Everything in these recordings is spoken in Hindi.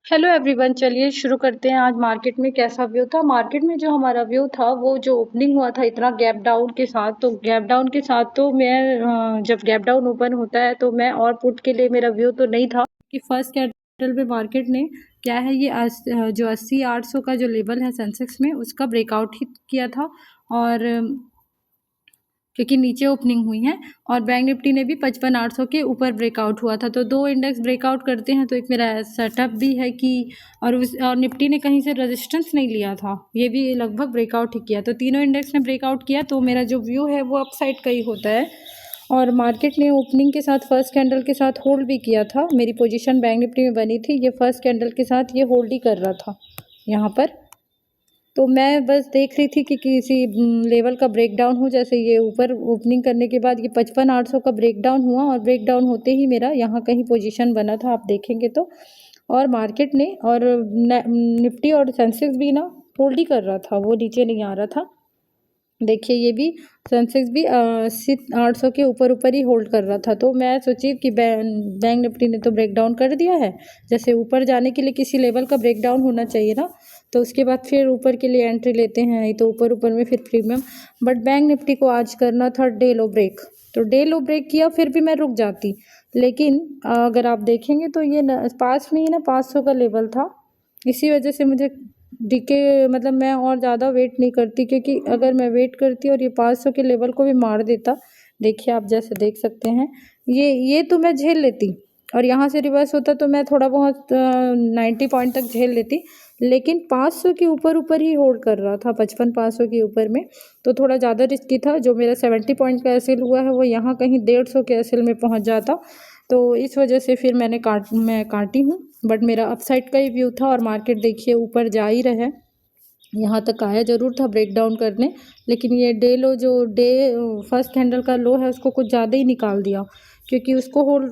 हेलो एवरीवन, चलिए शुरू करते हैं। आज मार्केट में कैसा व्यू था। मार्केट में जो हमारा व्यू था वो जो ओपनिंग हुआ था इतना गैप डाउन के साथ, तो गैप डाउन के साथ तो मैं जब गैप डाउन ओपन होता है तो मैं और पुट के लिए मेरा व्यू तो नहीं था कि फर्स्ट कैंडल पे मार्केट ने क्या है ये जो 80-800 का जो लेवल है सेंसेक्स में उसका ब्रेकआउट ही किया था। और क्योंकि नीचे ओपनिंग हुई है और बैंक निफ्टी ने भी 55,800 के ऊपर ब्रेकआउट हुआ था। तो दो इंडेक्स ब्रेकआउट करते हैं तो एक मेरा सेटअप भी है कि और निफ्टी ने कहीं से रेजिस्टेंस नहीं लिया था, ये भी लगभग ब्रेकआउट ही किया। तो तीनों इंडेक्स ने ब्रेकआउट किया तो मेरा जो व्यू है वो अपसाइड का ही होता है। और मार्केट ने ओपनिंग के साथ फर्स्ट कैंडल के साथ होल्ड भी किया था। मेरी पोजीशन बैंक निफ्टी में बनी थी, ये फर्स्ट कैंडल के साथ ये होल्ड ही कर रहा था यहाँ पर। तो मैं बस देख रही थी कि किसी लेवल का ब्रेकडाउन हो, जैसे ये ऊपर ओपनिंग करने के बाद ये 55,800 का ब्रेकडाउन हुआ और ब्रेकडाउन होते ही मेरा यहाँ कहीं पोजीशन बना था, आप देखेंगे तो। और मार्केट ने और निफ्टी और सेंसेक्स भी ना होल्ड ही कर रहा था, वो नीचे नहीं आ रहा था। देखिए ये भी सेंसेक्स भी 80-800 के ऊपर ऊपर ही होल्ड कर रहा था। तो मैं सोची कि बैंक निफ्टी ने तो ब्रेकडाउन कर दिया है, जैसे ऊपर जाने के लिए किसी लेवल का ब्रेकडाउन होना चाहिए ना, तो उसके बाद फिर ऊपर के लिए एंट्री लेते हैं, नहीं तो ऊपर ऊपर में फिर प्रीमियम। बट बैंक निफ्टी को आज करना था डे लो ब्रेक, तो डे लो ब्रेक किया फिर भी मैं रुक जाती। लेकिन अगर आप देखेंगे तो ये पास में ही ना 500 का लेवल था, इसी वजह से मुझे डीके मतलब मैं और ज़्यादा वेट नहीं करती, क्योंकि अगर मैं वेट करती और ये 500 के लेवल को भी मार देता, देखिए आप जैसे देख सकते हैं ये तो मैं झेल लेती, और यहाँ से रिवर्स होता तो मैं थोड़ा बहुत 90 पॉइंट तक झेल लेती। लेकिन 500 के ऊपर ऊपर ही होल्ड कर रहा था, 55-500 के ऊपर में, तो थोड़ा ज़्यादा रिस्की था। जो मेरा 70 पॉइंट का एसएल हुआ है वो यहाँ कहीं 150 के एसएल में पहुँच जाता, तो इस वजह से फिर मैं काटी हूँ। बट मेरा अपसाइड का ही व्यू था और मार्केट देखिए ऊपर जा ही रहा है, यहाँ तक आया ज़रूर था ब्रेकडाउन करने, लेकिन ये डे लो जो डे फर्स्ट कैंडल का लो है उसको कुछ ज़्यादा ही निकाल दिया, क्योंकि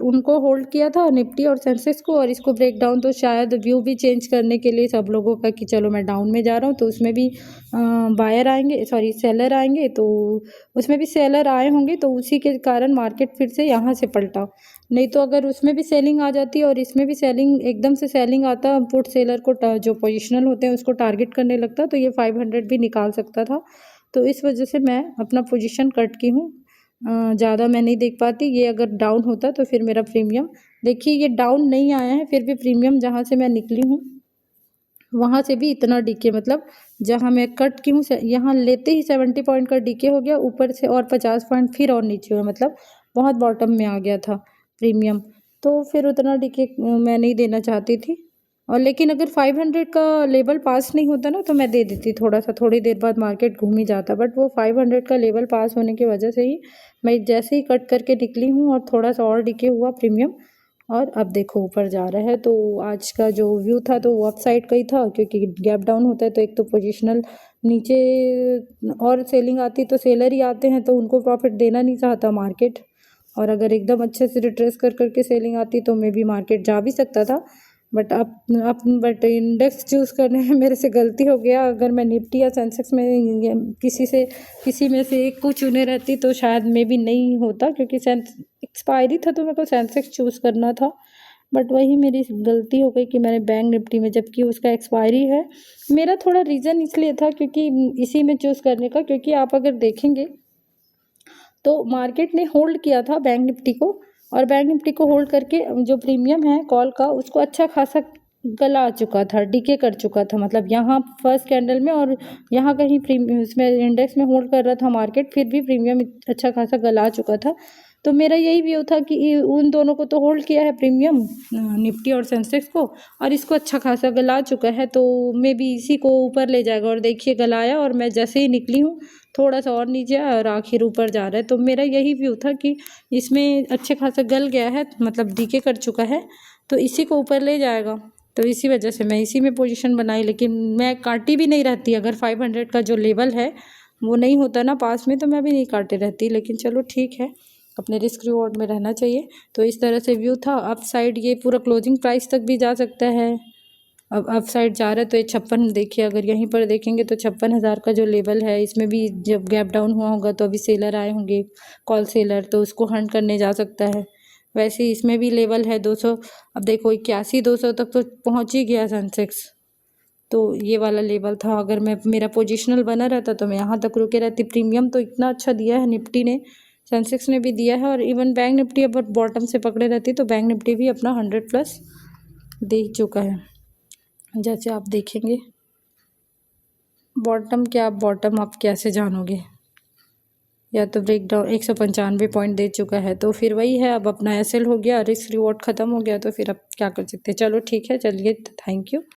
उनको होल्ड किया था निफ्टी और सेंसेक्स को, और इसको ब्रेकडाउन तो शायद व्यू भी चेंज करने के लिए सब लोगों का कि चलो मैं डाउन में जा रहा हूँ, तो उसमें भी बायर आएंगे, सॉरी सेलर आएंगे, तो उसमें भी सेलर आए होंगे, तो उसी के कारण मार्केट फिर से यहाँ से पलटा। नहीं तो अगर उसमें भी सेलिंग आ जाती और इसमें भी सेलिंग, एकदम से सेलिंग आता, पुट सेलर को जो पोजिशनल होते हैं उसको टारगेट करने लगता, तो ये 500 भी निकाल सकता था। तो इस वजह से मैं अपना पोजीशन कट की हूँ, ज़्यादा मैं नहीं देख पाती। ये अगर डाउन होता तो फिर मेरा प्रीमियम, देखिए ये डाउन नहीं आया है, फिर भी प्रीमियम जहाँ से मैं निकली हूँ वहाँ से भी इतना डीके, मतलब जहाँ मैं कट की हूँ यहाँ लेते ही 70 पॉइंट का डीके हो गया, ऊपर से और 50 पॉइंट फिर और नीचे हुआ, मतलब बहुत बॉटम में आ गया था प्रीमियम। तो फिर उतना डीके मैं नहीं देना चाहती थी। और लेकिन अगर 500 का लेवल पास नहीं होता ना तो मैं दे देती थोड़ा सा, थोड़ी देर बाद मार्केट घूम ही जाता, बट वो 500 का लेवल पास होने की वजह से ही मैं जैसे ही कट करके निकली हूँ और थोड़ा सा और डीके हुआ प्रीमियम, और अब देखो ऊपर जा रहा है। तो आज का जो व्यू था तो वो अप साइड का ही था, क्योंकि गैप डाउन होता है तो एक तो पोजीशनल नीचे और सेलिंग आती तो सेलर ही आते हैं, तो उनको प्रॉफिट देना नहीं चाहता मार्केट, और अगर एकदम अच्छे से रिट्रेस कर करके सेलिंग आती तो मे भी मार्केट जा भी सकता था। बट इंडेक्स चूज़ करने में मेरे से गलती हो गया। अगर मैं निफ्टी या सेंसेक्स में किसी में से एक को चुने रहती तो शायद मे भी नहीं होता, क्योंकि एक्सपायरी था तो मेरे को सेंसेक्स चूज़ करना था। बट वही मेरी गलती हो गई कि मैंने बैंक निफ्टी में, जबकि उसका एक्सपायरी है। मेरा थोड़ा रीज़न इसलिए था क्योंकि इसी में चूज़ करने का, क्योंकि आप अगर देखेंगे तो मार्केट ने होल्ड किया था बैंक निफ्टी को, और बैंक निफ्टी को होल्ड करके जो प्रीमियम है कॉल का उसको अच्छा खासा गला आ चुका था, डीके कर चुका था, मतलब यहाँ फर्स्ट कैंडल में और यहाँ कहीं प्रीमियम उसमें इंडेक्स में होल्ड कर रहा था मार्केट, फिर भी प्रीमियम अच्छा खासा गला आ चुका था। तो मेरा यही व्यू था कि उन दोनों को तो होल्ड किया है प्रीमियम, निफ्टी और सेंसेक्स को, और इसको अच्छा खासा गला चुका है, तो मे बी इसी को ऊपर ले जाएगा। और देखिए गलाया, और मैं जैसे ही निकली हूँ थोड़ा सा और नीचे आया और आखिर ऊपर जा रहा है। तो मेरा यही व्यू था कि इसमें अच्छे खासा गल गया है, मतलब डीके कर चुका है, तो इसी को ऊपर ले जाएगा। तो इसी वजह से मैं इसी में पोजीशन बनाई, लेकिन मैं काटी भी नहीं रहती अगर 500 का जो लेवल है वो नहीं होता ना पास में, तो मैं भी नहीं काटे रहती। लेकिन चलो ठीक है, अपने रिस्क रिवॉर्ड में रहना चाहिए। तो इस तरह से व्यू था। अप साइड ये पूरा क्लोजिंग प्राइस तक भी जा सकता है, अब अप साइड जा रहा है तो ये 56, देखिए अगर यहीं पर देखेंगे तो 56,000 का जो लेवल है, इसमें भी जब गैप डाउन हुआ होगा तो अभी सेलर आए होंगे कॉल सेलर, तो उसको हंट करने जा सकता है। वैसे ही इसमें भी लेवल है 200। अब देखो 81-200 तक तो पहुंच ही गया सेंसेक्स। तो ये वाला लेवल था, अगर मेरा पोजिशनल बना रहता तो मैं यहाँ तक रुके रहती। प्रीमियम तो इतना अच्छा दिया है निफ्टी ने, सेंसेक्स ने भी दिया है, और इवन बैंक निफ्टी अगर बॉटम से पकड़े रहती तो बैंक निफ्टी भी अपना 100+ दे चुका है। जैसे आप देखेंगे बॉटम आप कैसे जानोगे, या तो ब्रेकडाउन 195 पॉइंट दे चुका है, तो फिर वही है, अब अपना एसएल हो गया, रिस्क रिवॉर्ड ख़त्म हो गया, तो फिर अब क्या कर सकते हैं। चलो ठीक है, चलिए, थैंक यू।